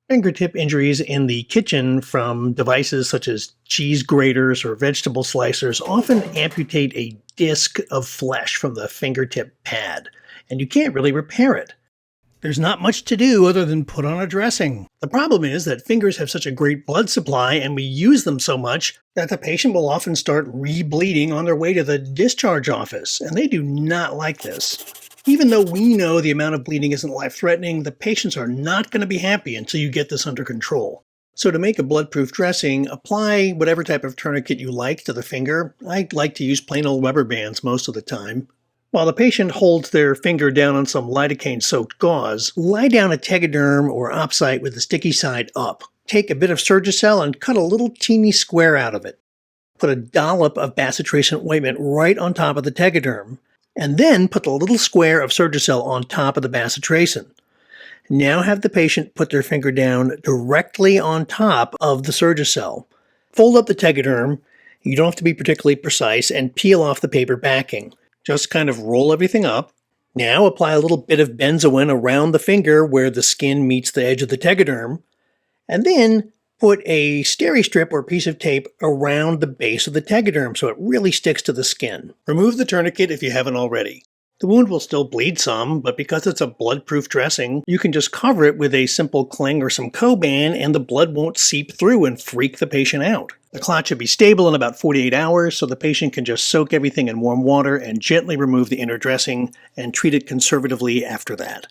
Fingertip injuries in the kitchen from devices such as cheese graters or vegetable slicers often amputate a disc of flesh from the fingertip pad, and you can't really repair it. There's not much to do other than put on a dressing. The problem is that fingers have such a great blood supply and we use them so much that the patient will often start re-bleeding on their way to the discharge office, and they do not like this. Even though we know the amount of bleeding isn't life-threatening, the patients are not going to be happy until you get this under control. So to make a blood-proof dressing, apply whatever type of tourniquet you like to the finger. I like to use plain old rubber bands most of the time. While the patient holds their finger down on some lidocaine-soaked gauze, lie down a tegaderm or opsite with the sticky side up. Take a bit of Surgicel and cut a little teeny square out of it. Put a dollop of bacitracin ointment right on top of the tegaderm, and then put the little square of Surgicel on top of the bacitracin. Now have the patient put their finger down directly on top of the Surgicel. Fold up the tegaderm, you don't have to be particularly precise, and peel off the paper backing. Just kind of roll everything up. Now apply a little bit of benzoin around the finger where the skin meets the edge of the tegaderm, and then put a steri-strip or piece of tape around the base of the tegaderm so it really sticks to the skin. Remove the tourniquet if you haven't already. The wound will still bleed some, but because it's a blood-proof dressing, you can just cover it with a simple cling or some Coban and the blood won't seep through and freak the patient out. The clot should be stable in about 48 hours, so the patient can just soak everything in warm water and gently remove the inner dressing and treat it conservatively after that.